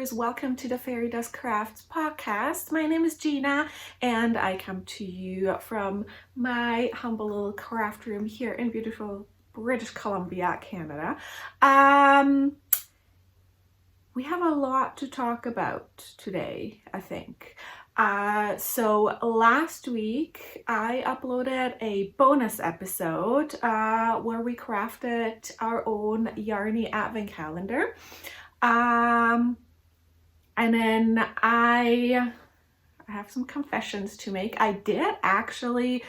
viewers, welcome to the Fairydust Crafts podcast. My name is Gina and I come to you from my humble little craft room here in beautiful British Columbia, Canada. We have a lot to talk about today, I think. So last week I uploaded a bonus episode where we crafted our own Yarny advent calendar. And then I have some confessions to make. I did actually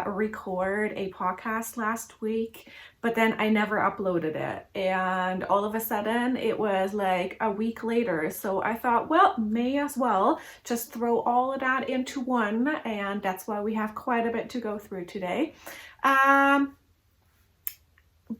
record a podcast last week, but then I never uploaded it. And all of a sudden it was like a week later. So I thought, well, may as well just throw all of that into one. And that's why we have quite a bit to go through today.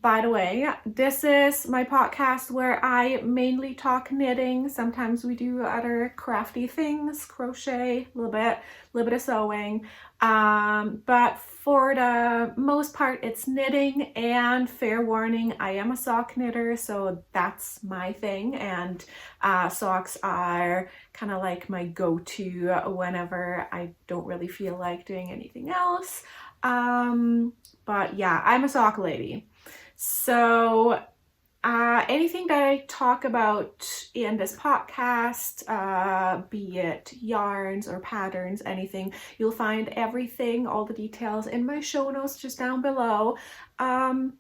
By the way, this is my podcast where I mainly talk knitting. Sometimes we do other crafty things, crochet, a little bit of sewing. But for the most part, it's knitting. And fair warning, I am a sock knitter, so that's my thing. And socks are kind of like my go-to whenever I don't really feel like doing anything else. But yeah, I'm a sock lady. So anything that I talk about in this podcast, be it yarns or patterns, anything, you'll find everything, all the details in my show notes just down below. And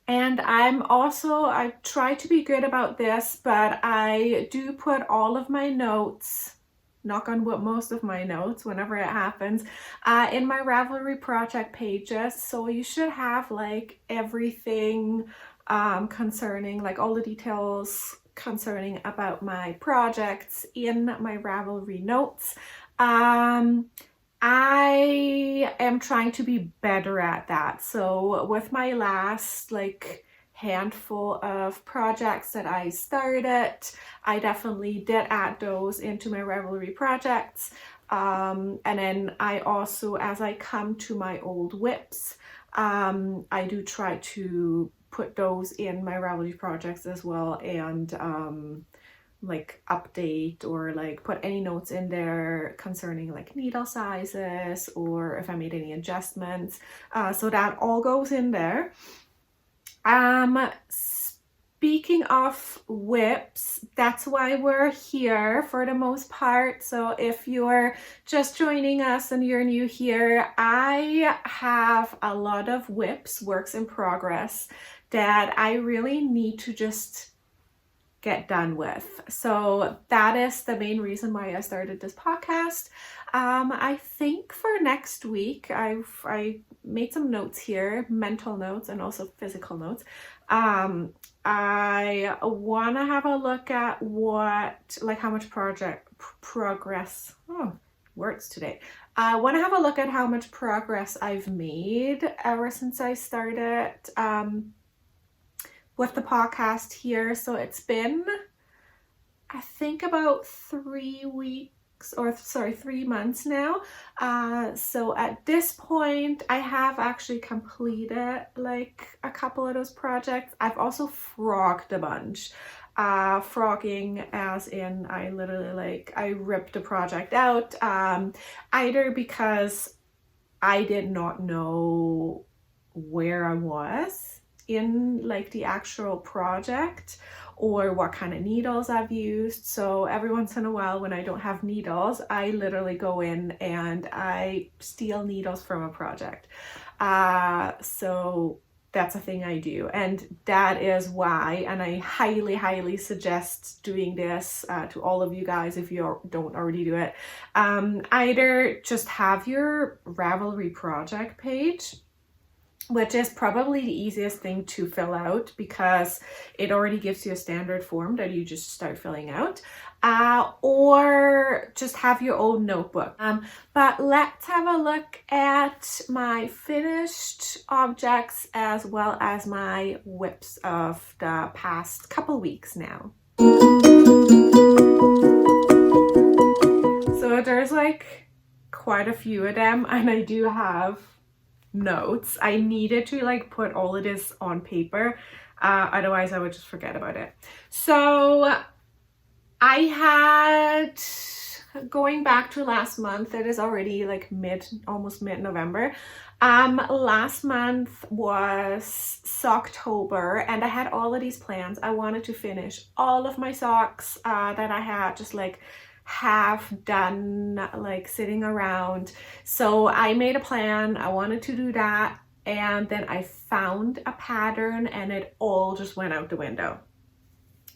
I try to be good about this, but I do put all of my notes, knock on wood, most of my notes whenever it happens, in my Ravelry Project pages. So you should have like everything concerning, like all the details concerning about my projects in my Ravelry notes. I am trying to be better at that. So with my last handful of projects that I started, I definitely did add those into my Ravelry projects. And then I also, as I come to my old whips, I do try to put those in my Ravelry projects as well, and update or put any notes in there concerning needle sizes or if I made any adjustments. So that all goes in there. Speaking of whips, that's why we're here for the most part. So if you're just joining us and you're new here, I have a lot of whips, works in progress, that I really need to just get done with. So that is the main reason why I started this podcast. I think for next week, I made some notes here, mental notes and also physical notes. I want to have a look at how much progress, words today. I want to have a look at how much progress I've made ever since I started with the podcast here. So it's been, I think, about 3 months now. So at this point I have actually completed a couple of those projects. I've also frogged a bunch. Frogging as in I literally I ripped a project out, either because I did not know where I was in the actual project or what kind of needles I've used. So every once in a while when I don't have needles, I literally go in and I steal needles from a project. So that's a thing I do, and that is why, and I highly suggest doing this to all of you guys if you don't already do it. Either just have your Ravelry project page, which is probably the easiest thing to fill out because it already gives you a standard form that you just start filling out, or just have your own notebook. But let's have a look at my finished objects as well as my whips of the past couple weeks now. So there's quite a few of them, and I do have notes. I needed to put all of this on paper, otherwise I would just forget about it. So I had, going back to last month, it is already like almost mid-November. Last month was Socktober, and I had all of these plans. I wanted to finish all of my socks that I had just like half done, like sitting around. So I made a plan. I wanted to do that, and then I found a pattern and it all just went out the window.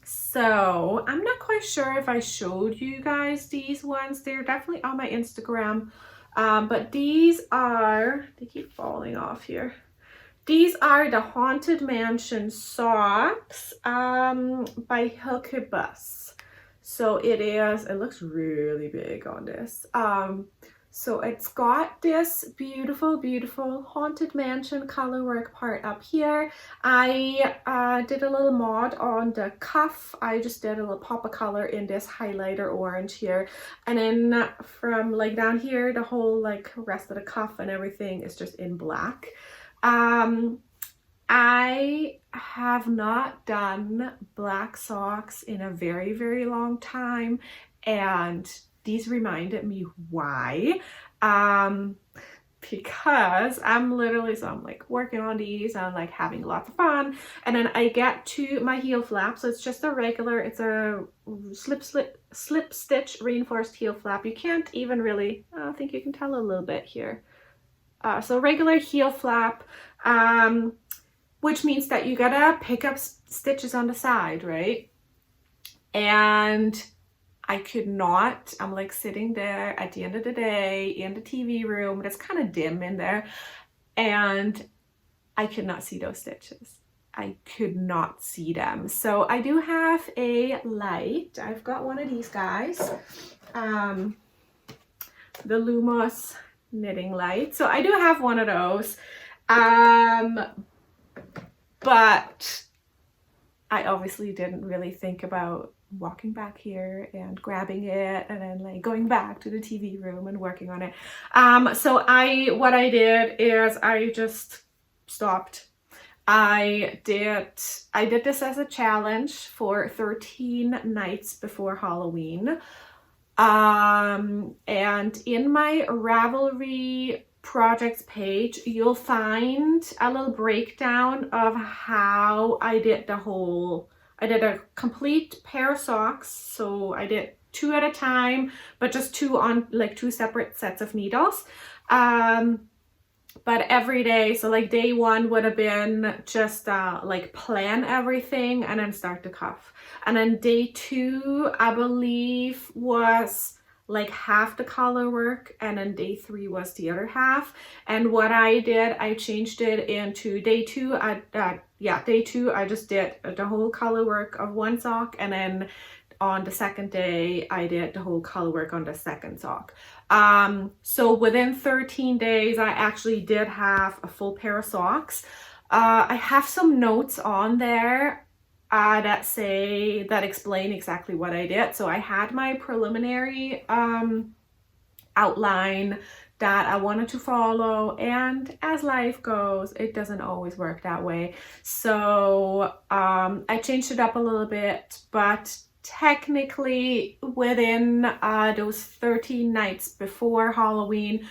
So I'm not quite sure if I showed you guys these ones. They're definitely on my Instagram. But these are, they keep falling off here. These are the Haunted Mansion socks by Hilke. So it looks really big on this. So it's got this beautiful, beautiful Haunted Mansion colorwork part up here. I did a little mod on the cuff. I just did a little pop of color in this highlighter orange here. And then from like down here, the whole like rest of the cuff and everything is just in black. I have not done black socks in a very, very long time. And these reminded me why, because I'm like working on these, I'm like having lots of fun, and then I get to my heel flap. So it's just a regular, it's a slip stitch reinforced heel flap. You can't even really, I think you can tell a little bit here. So regular heel flap, which means that you gotta pick up stitches on the side, right? And I could not, I'm like sitting there at the end of the day in the TV room, but it's kind of dim in there, and I could not see those stitches. I could not see them. So I do have a light. I've got one of these guys, the Lumos knitting light. So I do have one of those, but I obviously didn't really think about walking back here and grabbing it and then like going back to the TV room and working on it. So what I did is I just stopped. I did this as a challenge for 13 nights before Halloween. And in my Ravelry Project Page, you'll find a little breakdown of how I did a complete pair of socks. So I did 2 at a time, but just 2 on like 2 separate sets of needles. But every day, so like day 1 would have been just like plan everything and then start the cuff. And then day 2, I believe, was like half the color work, and then day 3 was the other half. And what I did, I changed it into day 2. Day 2 I just did the whole color work of one sock, and then on the second day I did the whole color work on the second sock. So within 13 days I actually did have a full pair of socks. I have some notes on there that explain exactly what I did. So I had my preliminary outline that I wanted to follow, and as life goes, it doesn't always work that way. So I changed it up a little bit, but technically within those 13 nights before Halloween,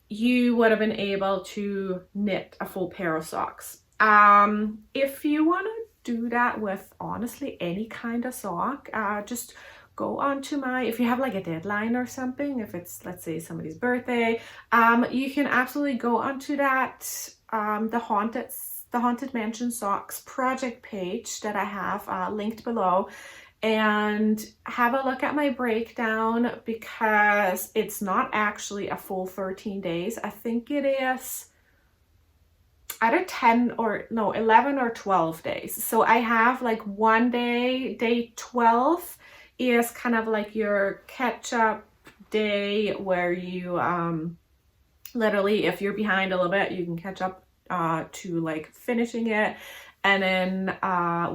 you would have been able to knit a full pair of socks. If you want to do that with honestly any kind of sock, just go onto if you have like a deadline or something, if it's, let's say, somebody's birthday, you can absolutely go onto that the Haunted Mansion Socks project page that I have linked below, and have a look at my breakdown, because it's not actually a full 13 days. I think it is either 11 or 12 days. So I have like one day, day 12 is kind of like your catch-up day, where you literally, if you're behind a little bit, you can catch up to like finishing it, and then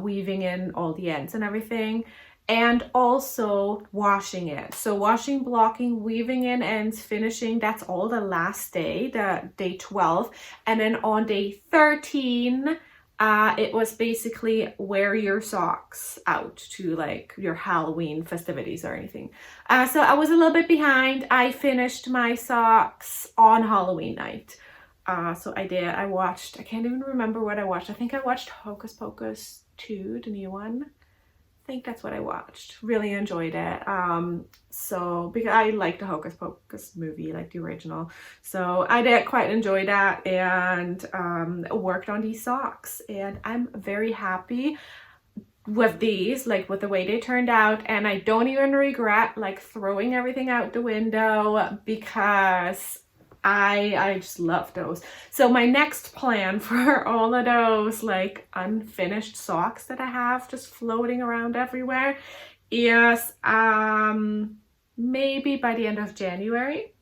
weaving in all the ends and everything, and also washing it. So washing, blocking, weaving in ends, finishing, that's all the last day, the day 12. And then on day 13, It was basically wear your socks out to like your Halloween festivities or anything. So I was a little bit behind. I finished my socks on Halloween night. So I did. I watched, I can't even remember what I watched. I think I watched Hocus Pocus 2, the new one. I think that's what I watched. Really enjoyed it. So because I like the Hocus Pocus movie, like the original. So I did quite enjoy that, and worked on these socks, and I'm very happy with these, like with the way they turned out, and I don't even regret like throwing everything out the window because I just love those. So my next plan for all of those like unfinished socks that I have just floating around everywhere is maybe by the end of January,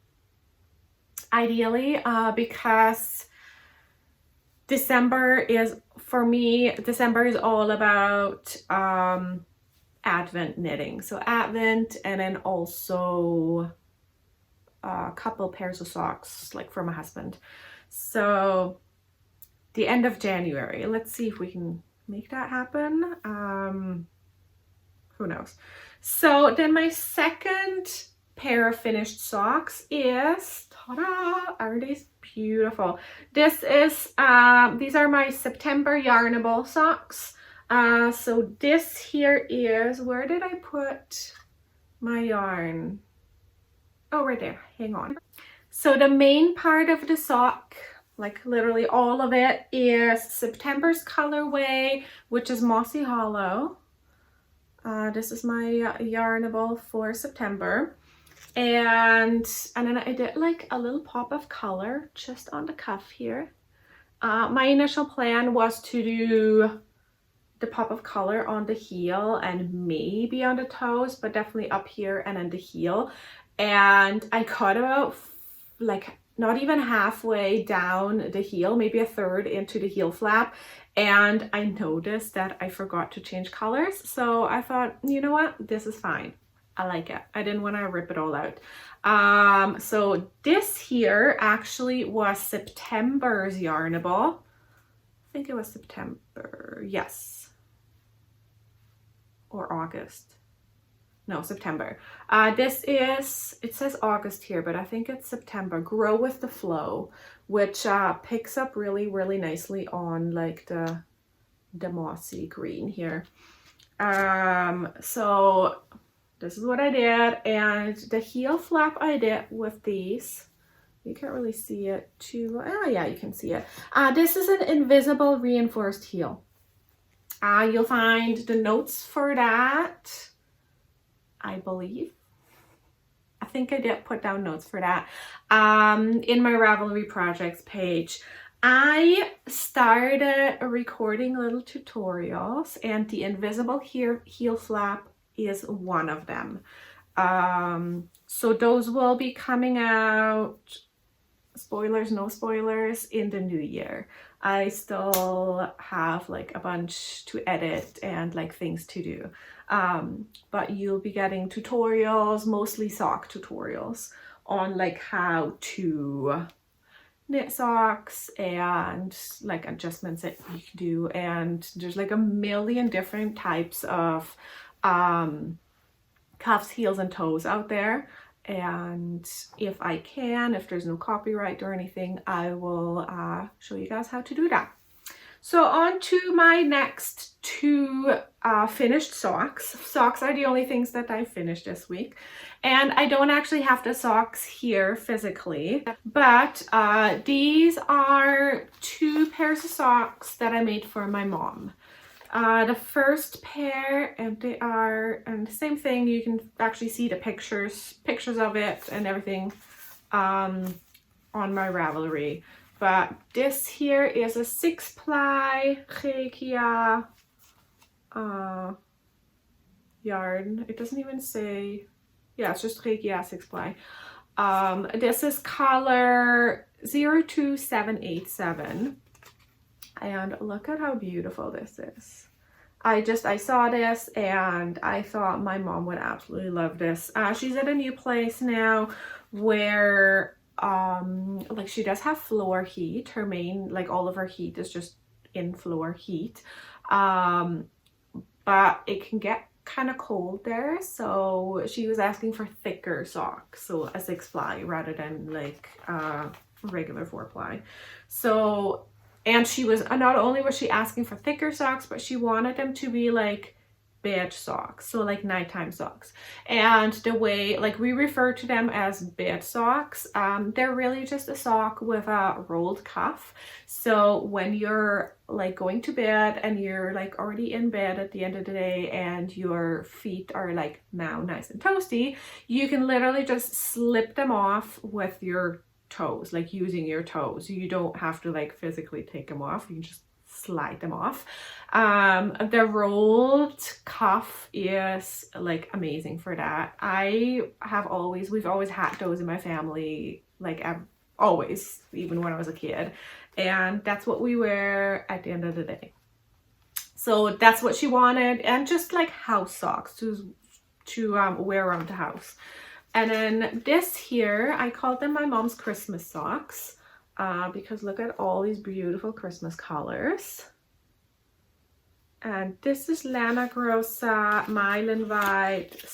ideally, because December is, for me, December is all about Advent knitting. So Advent, and then also a couple pairs of socks like for my husband. So the end of January, let's see if we can make that happen. Who knows? So then my second pair of finished socks is, ta-da, aren't these beautiful? This is these are my September Yarnable socks. So this here is, where did I put my yarn? Oh, right there, hang on. So the main part of the sock, like literally all of it, is September's colorway, which is Mossy Hollow. This is my Yarnable for September. And then I did like a little pop of color just on the cuff here. My initial plan was to do the pop of color on the heel and maybe on the toes, but definitely up here and then the heel. And I cut about like not even halfway down the heel, maybe a third into the heel flap, and I noticed that I forgot to change colors. So I thought, you know what, this is fine. I like it. I didn't want to rip it all out. So this here actually was September's Yarnable. I think it was September, yes, or August. No, September. This is, it says August here, but I think it's September. Grow with the Flow, which picks up really, really nicely on like the mossy green here. So this is what I did, and the heel flap I did with these. You can't really see it too. Oh yeah, you can see it. This is an invisible reinforced heel. You'll find the notes for that, I believe. I think I did put down notes for that in my Ravelry Projects page. I started recording little tutorials, and the invisible heel flap is one of them. So those will be coming out, spoilers, no spoilers, in the new year. I still have like a bunch to edit and like things to do. But you'll be getting tutorials, mostly sock tutorials, on like how to knit socks and like adjustments that you can do. And there's like a million different types of cuffs, heels, and toes out there. And if I can, if there's no copyright or anything, I will show you guys how to do that. So on to my next two finished socks. Socks are the only things that I finished this week. And I don't actually have the socks here physically, but these are two pairs of socks that I made for my mom. The first pair, and they are, and the same thing, you can actually see the pictures of it and everything on my Ravelry. But this here is a 6-ply Regia yarn. It doesn't even say, yeah, it's just Regia 6-ply. This is color 02787. And look at how beautiful this is. I saw this and I thought my mom would absolutely love this. She's at a new place now where like she does have floor heat. Her main, like all of her heat is just in-floor heat. But it can get kind of cold there, so she was asking for thicker socks, so a 6-ply rather than like regular 4-ply. So, and she was, not only was she asking for thicker socks, but she wanted them to be like bed socks, so like nighttime socks. And the way, like, we refer to them as bed socks, they're really just a sock with a rolled cuff. So when you're like going to bed and you're like already in bed at the end of the day and your feet are like now nice and toasty, you can literally just slip them off with your toes, like using your toes. You don't have to like physically take them off, you can just slide them off. The rolled cuff is like amazing for that. We've always had those in my family, like always, even when I was a kid, and that's what we wear at the end of the day. So that's what she wanted, and just like house socks to wear around the house. And then this here, I called them my mom's Christmas socks. Because look at all these beautiful Christmas colors. And this is Lana Grossa Meilenweit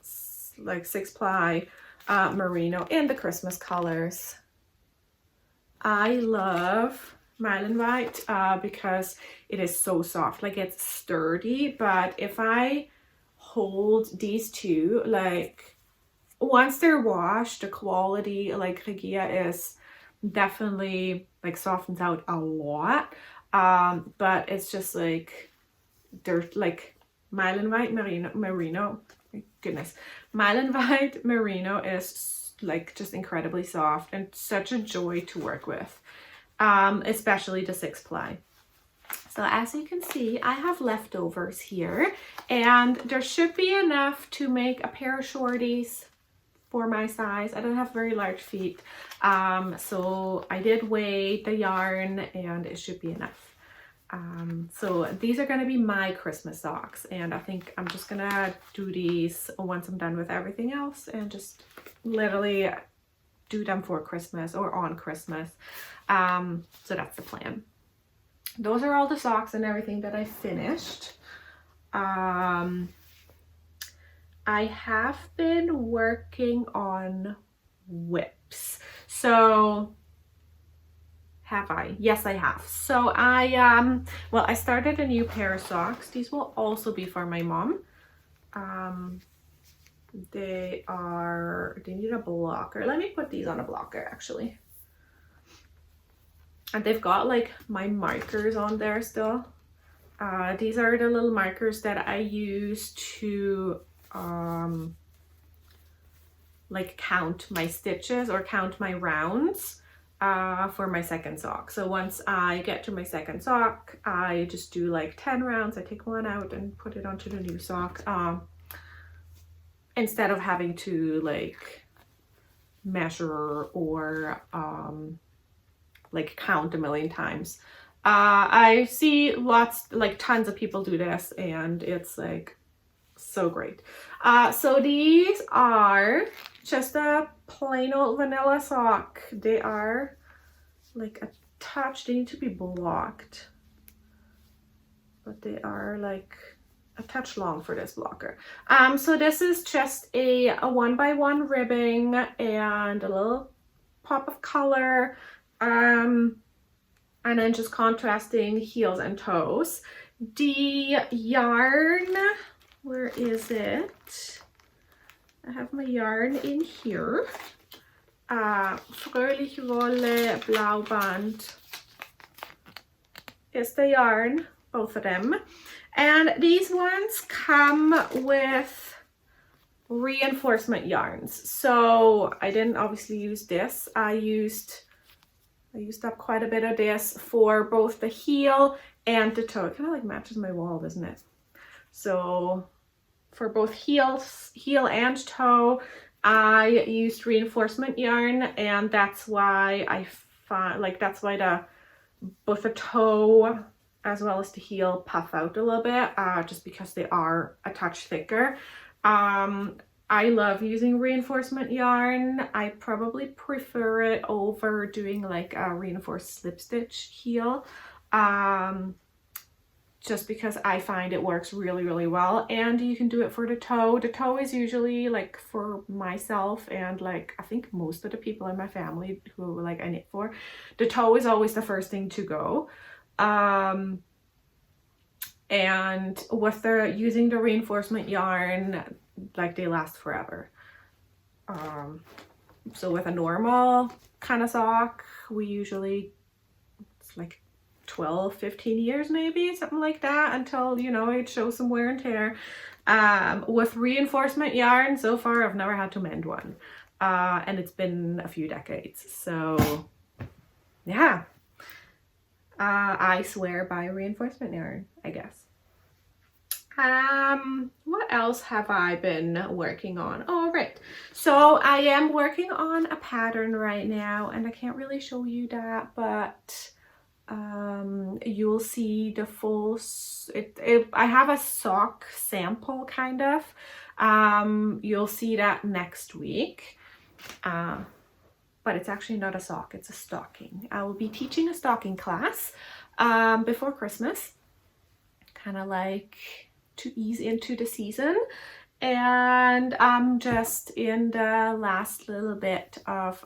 6-ply merino in the Christmas colors. I love Meilenweit because it is so soft, like it's sturdy, but if I hold these two, like once they're washed, the quality, like Regia is definitely like softens out a lot, but it's just like they're like Meilenweit merino, my goodness, Meilenweit merino is like just incredibly soft and such a joy to work with, especially the 6-ply. So as you can see, I have leftovers here, and there should be enough to make a pair of shorties for my size. I don't have very large feet, so I did weigh the yarn and it should be enough. So these are going to be my Christmas socks, and I think I'm just gonna do these once I'm done with everything else and just literally do them for Christmas or on Christmas. So that's the plan. Those are all the socks and everything that I finished. I have been working on whips. So have I? Yes, I have. So I started a new pair of socks. These will also be for my mom. They need a blocker. Let me put these on a blocker actually. And they've got like my markers on there still. These are the little markers that I use to like count my stitches or count my rounds for my second sock. So once I get to my second sock, I just do like 10 rounds. I take one out and put it onto the new sock, instead of having to like measure or like count a million times. I see tons of people do this, and it's like so great. So these are just a plain old vanilla sock. They are like a touch, they need to be blocked, but they are like a touch long for this blocker. So this is just a 1x1 ribbing and a little pop of color, and then just contrasting heels and toes. The yarn, where is it? I have my yarn in here. Fröhliche Wolle Blauband is the yarn, both of them. And these ones come with reinforcement yarns. So I didn't obviously use this. I used up quite a bit of this for both the heel and the toe. It kind of like matches my wall, doesn't it? So for both heel and toe, I used reinforcement yarn, and that's why I find both the toe as well as the heel puff out a little bit, just because they are a touch thicker. I love using reinforcement yarn. I probably prefer it over doing like a reinforced slip stitch heel. just because I find it works really, really well. And you can do it for the toe. The toe is usually like for myself and like I think most of the people in my family who like I knit for, the toe is always the first thing to go. And with the using the reinforcement yarn, like they last forever. So with a normal kind of sock, we usually, it's like 12-15 years maybe, something like that, until, you know, it shows some wear and tear. With reinforcement yarn, so far I've never had to mend one, and it's been a few decades. So yeah, I swear by reinforcement yarn, I guess. What else have I been working on? Oh, right. So I am working on a pattern right now, and I can't really show you that, but you'll see the full, I have a sock sample kind of. You'll see that next week. But it's actually not a sock, it's a stocking. I will be teaching a stocking class before Christmas, kind of like to ease into the season, and I'm just in the last little bit of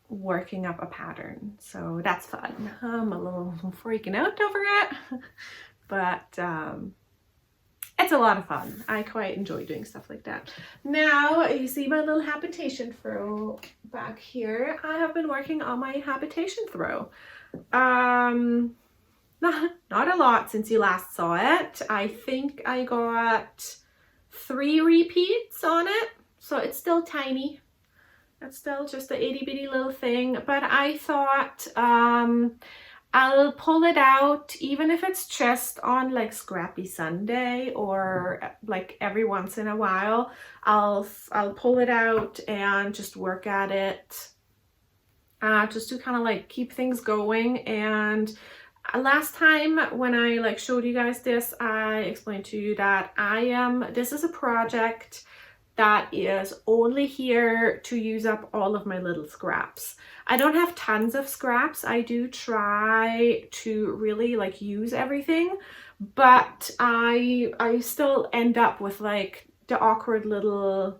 working up a pattern, so that's fun. I'm a little freaking out over it, but it's a lot of fun. I quite enjoy doing stuff like that. Now you see my little habitation throw back here. I have been working on my habitation throw. Not a lot since you last saw it. I think I got 3 repeats on it, so it's still tiny. It's still just a itty bitty little thing, but I thought I'll pull it out, even if it's just on like Scrappy Sunday or like every once in a while. I'll pull it out and just work at it, just to kind of like keep things going. And last time when I like showed you guys this, I explained to you that this is a project that is only here to use up all of my little scraps. I don't have tons of scraps. I do try to really like use everything, but I still end up with like the awkward little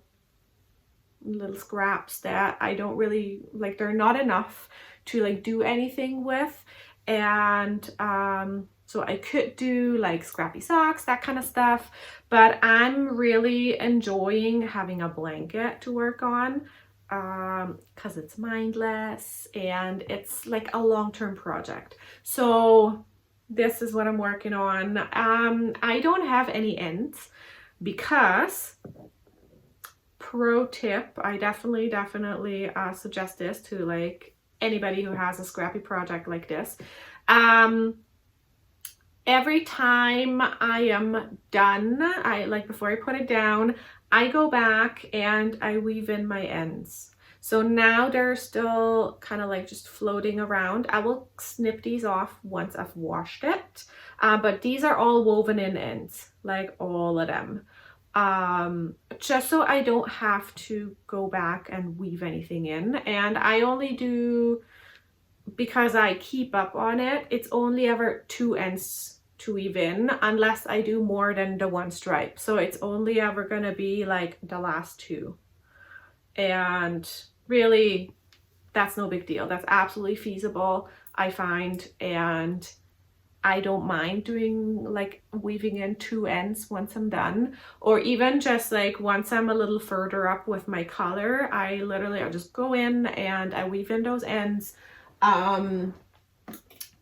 scraps that I don't really like. They're not enough to like do anything with. And so I could do like scrappy socks, that kind of stuff, but I'm really enjoying having a blanket to work on, because it's mindless and it's like a long-term project. So this is what I'm working on. I don't have any ends because, pro tip, I definitely suggest this to like anybody who has a scrappy project like this. Every time I am done, before I put it down, I go back and I weave in my ends. So now they're still kind of like just floating around. I will snip these off once I've washed it, but these are all woven in ends, like all of them. Just so I don't have to go back and weave anything in. And I only do, because I keep up on it, it's only ever 2 ends to weave in, unless I do more than the 1 stripe. So it's only ever gonna be like the last 2. And really, that's no big deal. That's absolutely feasible, I find, and I don't mind doing like weaving in 2 ends once I'm done, or even just like once I'm a little further up with my color, I'll just go in and I weave in those ends,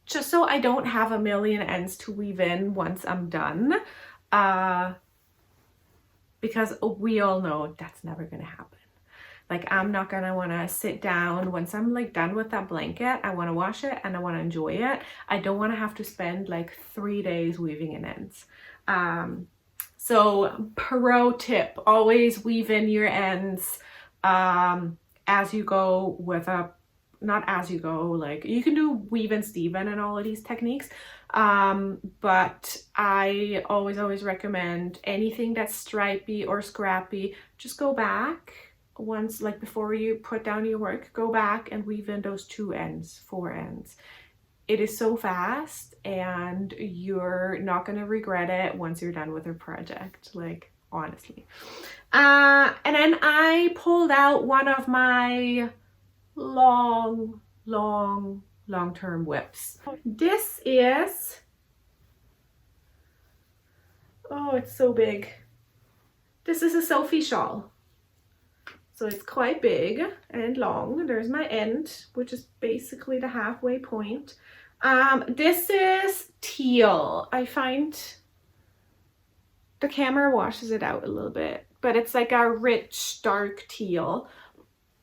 just so I don't have a million ends to weave in once I'm done, because we all know that's never gonna happen. Like, I'm not gonna wanna sit down once I'm like done with that blanket. I wanna wash it and I wanna enjoy it. I don't wanna have to spend like 3 days weaving in ends. So pro tip, always weave in your ends as you go with not as you go, like you can do weave and Steven and all of these techniques, but I always recommend anything that's stripy or scrappy, just go back once, like before you put down your work, go back and weave in those 2 ends, 4 ends. it is so fast and you're not going to regret it once you're done with your project, like honestly. And then I pulled out one of my long-term whips. This is, oh, it's so big. This is a Sophie shawl. So it's quite big and long. There's my end, which is basically the halfway point. This is teal. I find the camera washes it out a little bit, but it's like a rich, dark teal.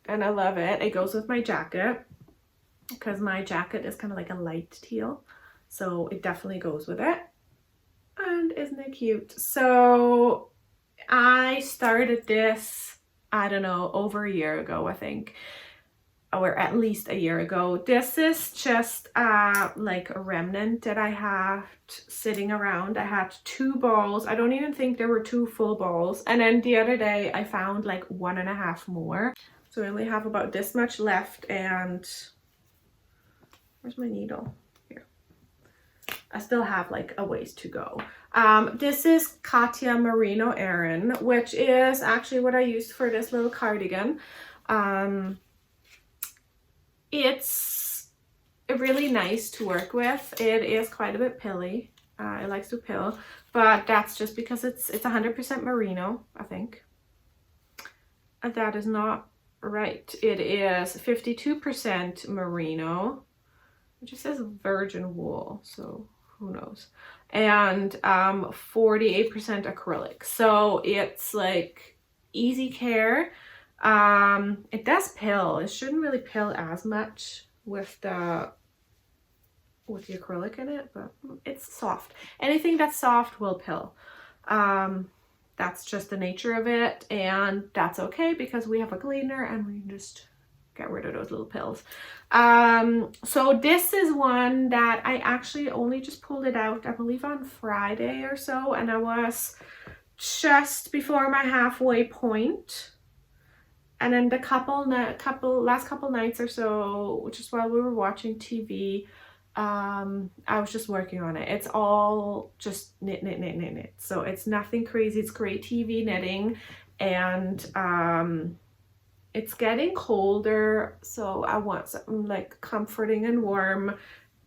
And I love it. It goes with my jacket because my jacket is kind of like a light teal. So it definitely goes with it. And isn't it cute? So I started this, I don't know, over a year ago, I think, or at least a year ago. This is just like a remnant that I had sitting around. I had 2 balls. I don't even think there were 2 full balls. And then the other day I found like 1.5 more. So I only have about this much left, and where's my needle? Here. I still have like a ways to go. This is Katya Merino Aran, which is actually what I used for this little cardigan. It's really nice to work with. It is quite a bit pilly. It likes to pill, but that's just because it's 100% merino, I think. And that is not right. It is 52% merino, which just says virgin wool, so who knows, and 48% acrylic. So it's like easy care. It does pill. It shouldn't really pill as much with the acrylic in it, but it's soft. Anything that's soft will pill. That's just the nature of it, and that's okay because we have a cleaner and we can just get rid of those little pills. So this is one that I actually only just pulled it out, I believe on Friday or so, and I was just before my halfway point. And then the last couple nights or so, just while we were watching TV, I was just working on it. It's all just knit. So it's nothing crazy. It's great TV knitting, and it's getting colder, so I want something like comforting and warm.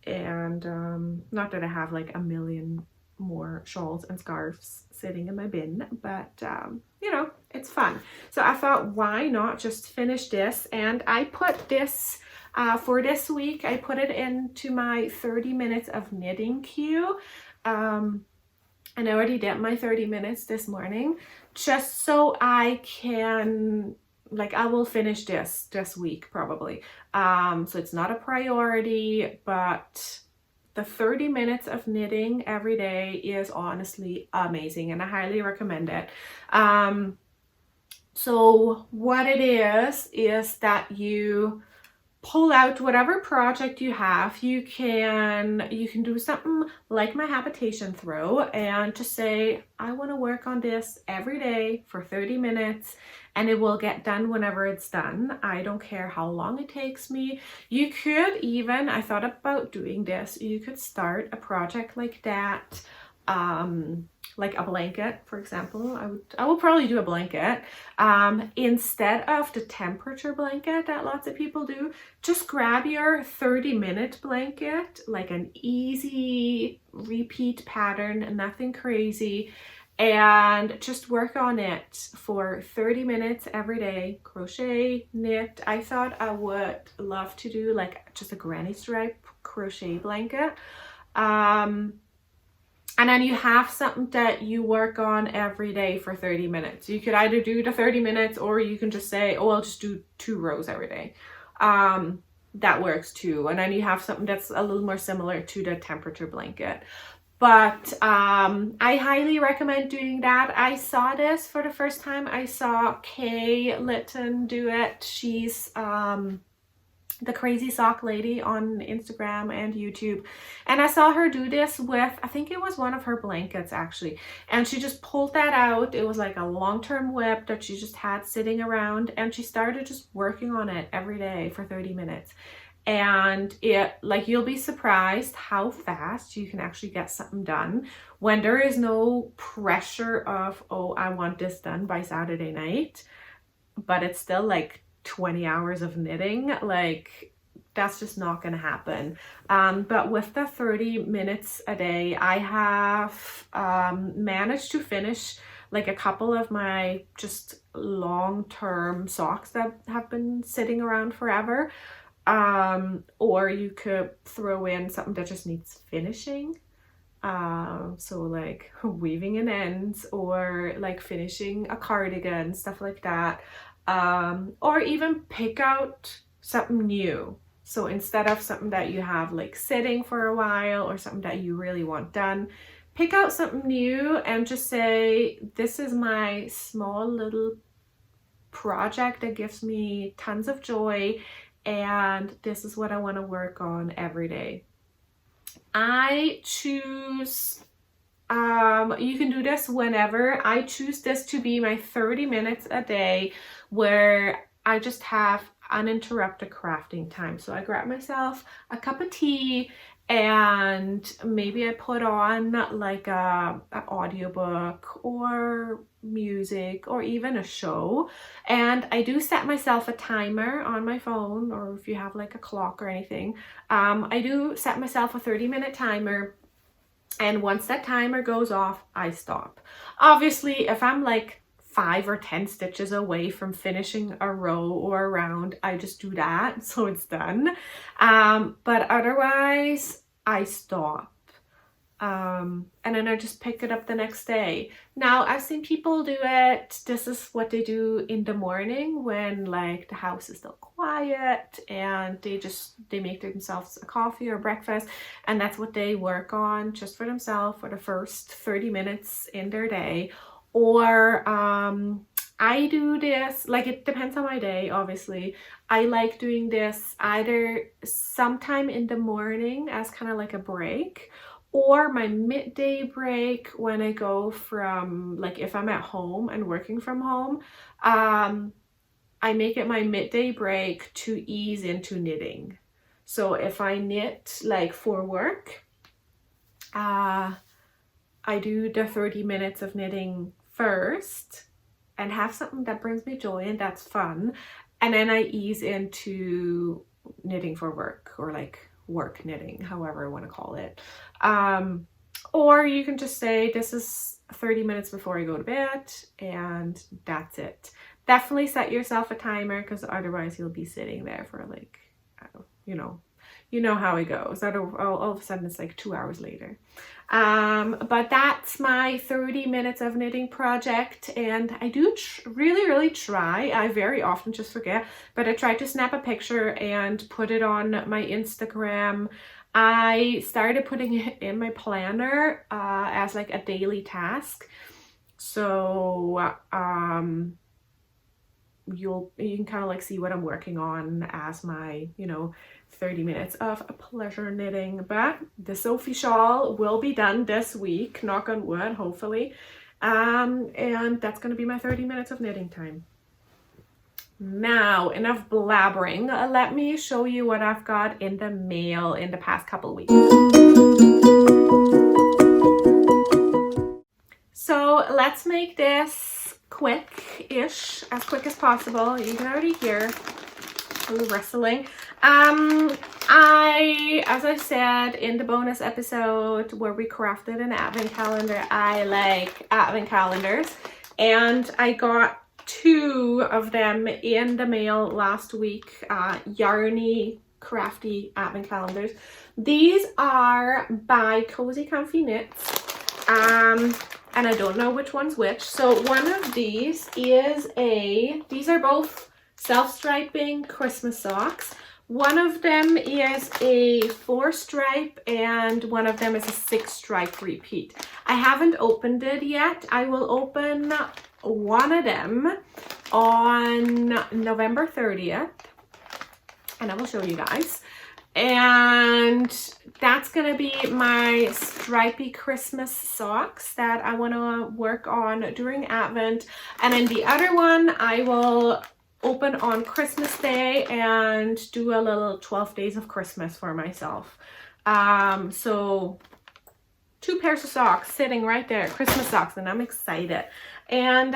And not that I have like a million more shawls and scarves sitting in my bin, but you know, it's fun. So I thought, why not just finish this? And I put this for this week, I put it into my 30 minutes of knitting queue. And I already did my 30 minutes this morning, just so I can, like, I will finish this week probably. So it's not a priority, but the 30 minutes of knitting every day is honestly amazing, and I highly recommend it. So what it is that you pull out whatever project you have. You can do something like my habitation throw and just say, I want to work on this every day for 30 minutes, and it will get done whenever it's done. I don't care how long it takes me. You could even, I thought about doing this, you could start a project like that, like a blanket, for example. I will probably do a blanket instead of the temperature blanket that lots of people do. Just grab your 30-minute blanket, like an easy repeat pattern, nothing crazy, and just work on it for 30 minutes every day. Crochet, knit. I thought I would love to do like just a granny stripe crochet blanket. And then you have something that you work on every day for 30 minutes. You could either do the 30 minutes, or you can just say, oh, I'll just do 2 rows every day. That works too. And then you have something that's a little more similar to the temperature blanket. But I highly recommend doing that. I saw this for the first time. I saw Kay Litton do it. She's the crazy sock lady on Instagram and YouTube, and I saw her do this with, I think it was one of her blankets actually, and she just pulled that out. It was like a long-term whip that she just had sitting around, and she started just working on it every day for 30 minutes. and it, like, you'll be surprised how fast you can actually get something done when there is no pressure of, oh, I want this done by Saturday night, but it's still like 20 hours of knitting. Like, that's just not going to happen. But with the 30 minutes a day, I have managed to finish like a couple of my just long-term socks that have been sitting around forever. Or you could throw in something that just needs finishing. So like weaving an ends, or like finishing a cardigan, stuff like that. Or even pick out something new. So instead of something that you have like sitting for a while, or something that you really want done, pick out something new and just say, this is my small little project that gives me tons of joy, and this is what I want to work on every day. I choose, you can do this whenever. I choose this to be my 30 minutes a day where I just have uninterrupted crafting time. So I grab myself a cup of tea, and maybe I put on like an audiobook or music, or even a show. And I do set myself a timer on my phone, or if you have like a clock or anything, I do set myself a 30-minute timer. And once that timer goes off, I stop. Obviously, if I'm like 5 or 10 stitches away from finishing a row or a round, I just do that, so it's done. But otherwise, I stop. And then I just pick it up the next day. Now, I've seen people do it. This is what they do in the morning when like the house is still quiet, and they make themselves a coffee or breakfast, and that's what they work on just for themselves for the first 30 minutes in their day. Or I do this, like, it depends on my day, obviously. I like doing this either sometime in the morning as kind of like a break, or my midday break when I go from, like, if I'm at home and working from home, I make it my midday break to ease into knitting. So if I knit like for work, I do the 30 minutes of knitting first and have something that brings me joy and that's fun, and then I ease into knitting for work, or like work knitting, however I want to call it. Or you can just say, this is 30 minutes before I go to bed, and that's it. Definitely set yourself a timer, because otherwise you'll be sitting there for like, you know how it goes. All of a sudden it's like 2 hours later. But that's my 30 minutes of knitting project, and I do really try. I very often just forget, but I try to snap a picture and put it on my Instagram. I started putting it in my planner as like a daily task. So you can kind of like see what I'm working on as my 30 minutes of pleasure knitting. But the Sophie shawl will be done this week, knock on wood, hopefully, and that's going to be my 30 minutes of knitting time. Now, enough blabbering, let me show you what I've got in the mail in the past couple weeks. So let's make this quick-ish, as quick as possible. You can already hear the rustling. As I said in the bonus episode where we crafted an advent calendar, I like advent calendars, and I got 2 of them in the mail last week. Yarny, crafty advent calendars. These are by Cozy Comfy Knits, and I don't know which one's which. So one of these is these are both self-striping Christmas socks. One of them is a 4-stripe and one of them is a 6-stripe repeat. I haven't opened it yet. I will open one of them on November 30th and I will show you guys. And that's gonna be my stripy Christmas socks that I want to work on during Advent. And then the other one I will open on Christmas Day and do a little 12 days of Christmas for myself. So 2 pairs of socks sitting right there, Christmas socks, and I'm excited. And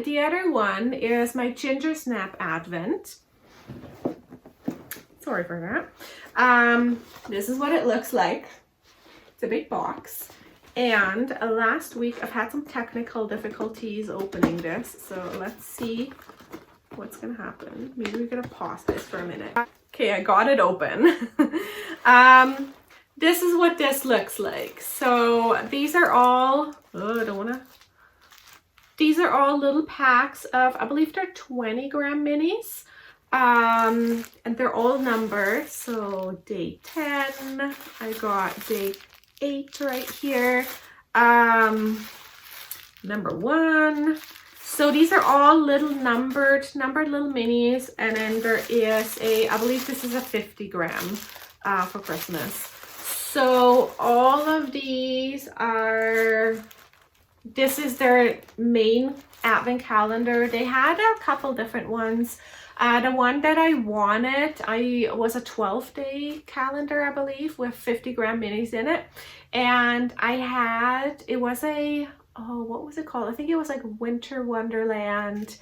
the other one is my Ginger Snap Advent. Sorry for that. This is what it looks like. It's a big box. And last week I've had some technical difficulties opening this, so let's see what's gonna happen. Maybe we're gonna pause this for a minute. Okay, I got it open. This is what this looks like. So these are all, oh, I don't wanna. These are all little packs of, I believe they're 20-gram minis. And they're all numbered. So day 10, I got day 8 right here. Number 1. So these are all little numbered little minis, and then there is a, I believe this is a 50-gram for Christmas. So all of these are, this is their main advent calendar. They had a couple different ones. The one that I wanted, was a 12-day calendar, I believe, with 50-gram minis in it. And I had, it was a, oh, what was it called? I think it was like Winter Wonderland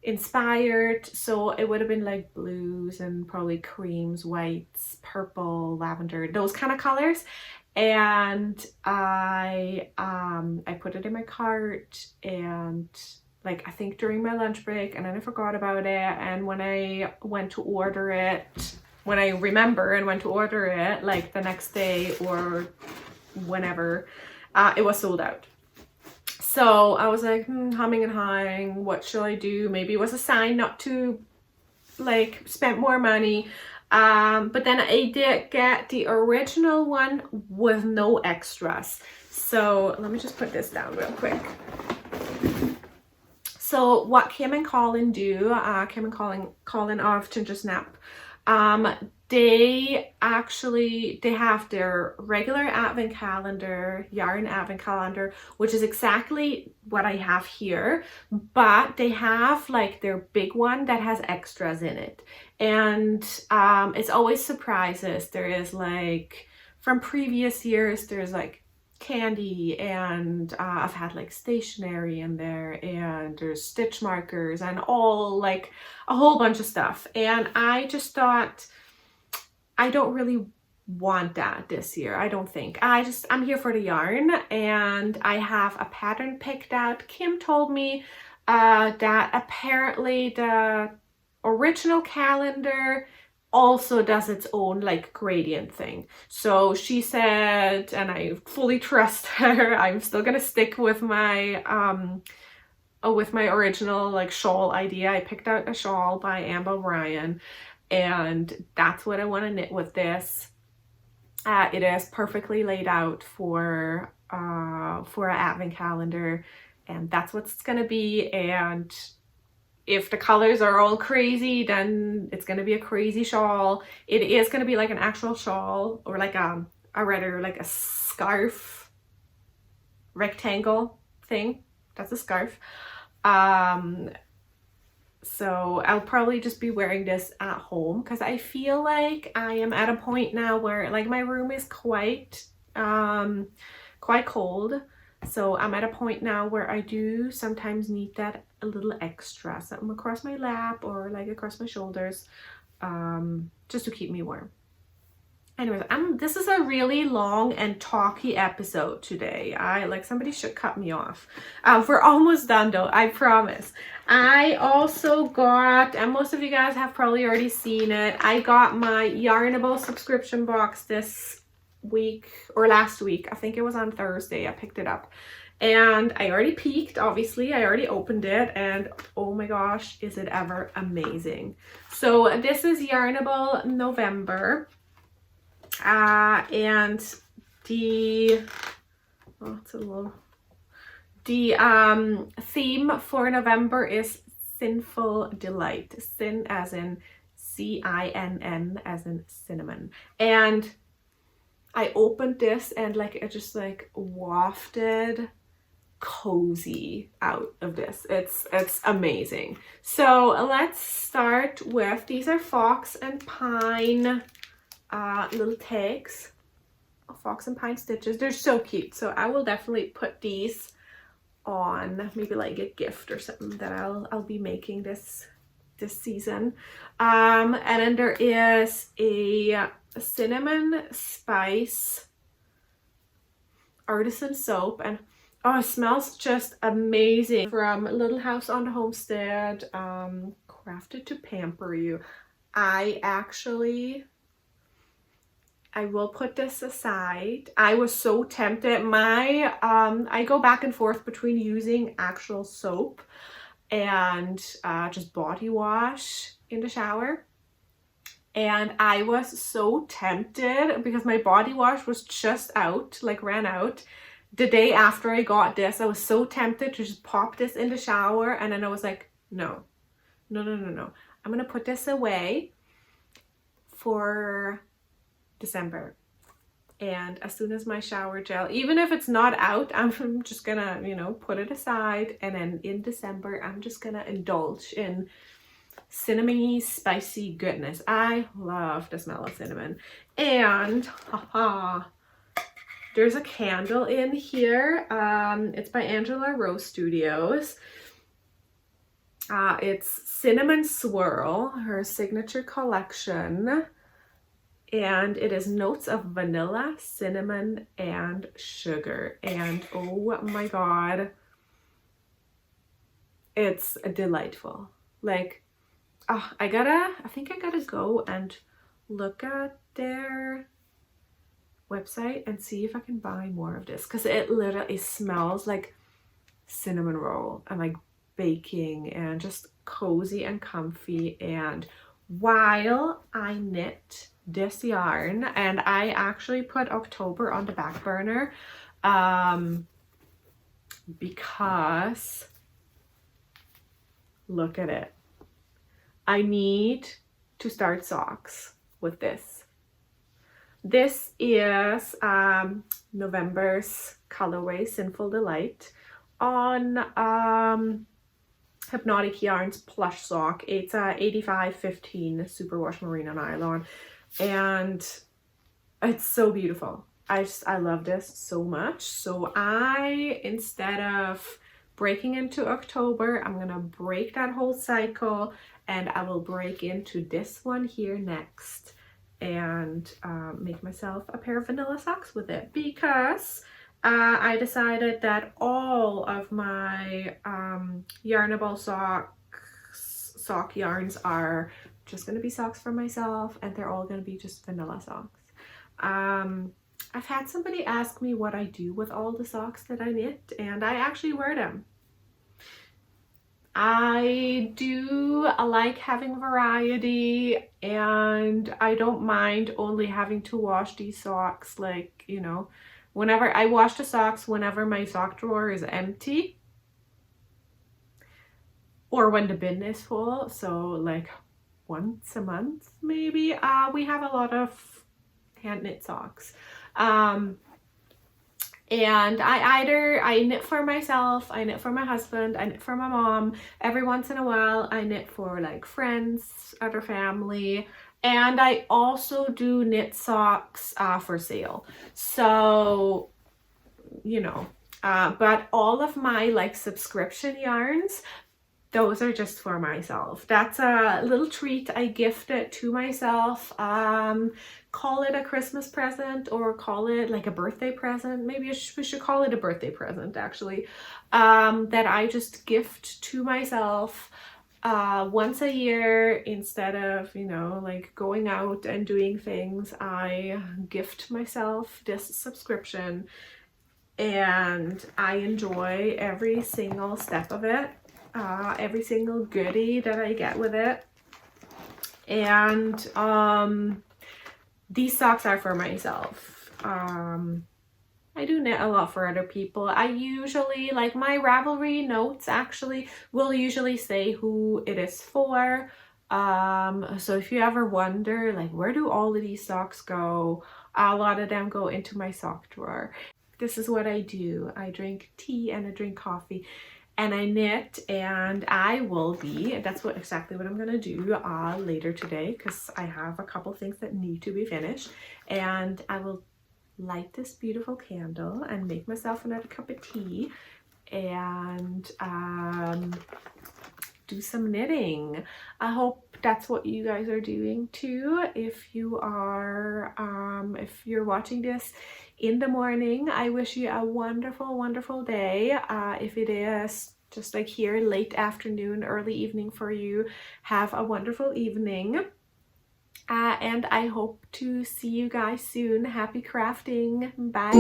inspired. So it would have been like blues and probably creams, whites, purple, lavender, those kind of colors. And I put it in my cart, and like I think during my lunch break, and then I forgot about it, and when I went to order it, when I remember and went to order it like the next day or whenever, it was sold out. So I was like humming and hawing, what should I do? Maybe it was a sign not to like spend more money. But then I did get the original one with no extras. So let me just put this down real quick. So what Kim and Colin do, Kim and Colin of Ginger Snap, they have their regular advent calendar, yarn advent calendar, which is exactly what I have here, but they have like their big one that has extras in it. And it's always surprises. There is like, from previous years, there's like candy, and I've had like stationery in there, and there's stitch markers and all like a whole bunch of stuff. And I just thought, I don't really want that this year. I don't think. I'm here for the yarn, and I have a pattern picked out. Kim told me that apparently the original calendar also does its own like gradient thing. So she said, and I fully trust her, I'm still gonna stick with my original like shawl idea. I picked out a shawl by Amber Ryan, and that's what I want to knit with this. It is perfectly laid out for an advent calendar, and that's what it's gonna be. And if the colors are all crazy, then it's gonna be a crazy shawl. It is gonna be like an actual shawl, or like a rather like a scarf rectangle thing. That's a scarf. So I'll probably just be wearing this at home, because I feel like I am at a point now where like my room is quite cold. So I'm at a point now where I do sometimes need that a little extra, something across my lap or like across my shoulders, just to keep me warm. Anyways, this is a really long and talky episode today. Somebody should cut me off. We're almost done though, I promise. I also got, and most of you guys have probably already seen it, I got my Yarnable subscription box this week, or last week. I think it was on Thursday I picked it up. And I already peeked, obviously. I already opened it, and oh my gosh, is it ever amazing. So this is Yarnable November. And the theme for November is Sinful Delight. Sin as in C-I-N-N as in cinnamon. And I opened this, and like it just like wafted cozy out of this. It's amazing. So let's start with, these are fox and pine little tags, fox and pine stitches. They're so cute. So I will definitely put these on maybe like a gift or something that I'll be making this season. And then there is a cinnamon spice artisan soap, and oh, it smells just amazing, from Little House on the Homestead, crafted to pamper you. I will put this aside. I was so tempted. I go back and forth between using actual soap and just body wash in the shower. And I was so tempted because my body wash was just out, like ran out. The day after I got this, I was so tempted to just pop this in the shower. And then I was like, no. I'm going to put this away for December. And as soon as my shower gel, even if it's not out, I'm just gonna, you know, put it aside. And then in December, I'm just gonna indulge in cinnamony, spicy goodness. I love the smell of cinnamon. And there's a candle in here. It's by Angela Rose Studios. It's Cinnamon Swirl, her signature collection. And it is notes of vanilla, cinnamon, and sugar. And oh my god, it's delightful. Like, I think I gotta go and look at their website and see if I can buy more of this, because it literally smells like cinnamon roll and like baking and just cozy and comfy. And while I knit this yarn, and I actually put October on the back burner because look at it. I need to start socks with this. This is November's colorway Sinful Delight on Hypnotic Yarns plush sock. It's a 85/15 superwash merino nylon, and it's so beautiful. I love this so much. So instead of breaking into October, I'm gonna break that whole cycle, and I will break into this one here next and make myself a pair of vanilla socks with it, because I decided that all of my Yarnable sock yarns are just going to be socks for myself, and they're all going to be just vanilla socks. I've had somebody ask me what I do with all the socks that I knit, and I actually wear them. I like having variety, and I don't mind only having to wash these socks, like, you know, whenever I wash the socks, whenever my sock drawer is empty or when the bin is full. So like once a month maybe. We have a lot of hand knit socks. And I knit for myself, I knit for my husband, I knit for my mom. Every once in a while I knit for like friends, other family. And I also do knit socks for sale. So, you know, but all of my like subscription yarns, those are just for myself. That's a little treat I gifted to myself. Call it a Christmas present or call it like a birthday present. Maybe we should call it a birthday present, actually. That I just gift to myself once a year. Instead of, you know, like going out and doing things, I gift myself this subscription, and I enjoy every single step of it. Every single goodie that I get with it. And these socks are for myself. I do knit a lot for other people. I usually, like my Ravelry notes actually will usually say who it is for. So if you ever wonder like where do all of these socks go, a lot of them go into my sock drawer. this is what I do. I drink tea and I drink coffee and I knit, and I will be, that's exactly what I'm gonna do later today, because I have a couple things that need to be finished, and I will light this beautiful candle and make myself another cup of tea and do some knitting. I hope that's what you guys are doing too. If you are, if you're watching this in the morning, I wish you a wonderful, wonderful day. If it is just like here, late afternoon, early evening for you, have a wonderful evening. And I hope to see you guys soon. Happy crafting. Bye.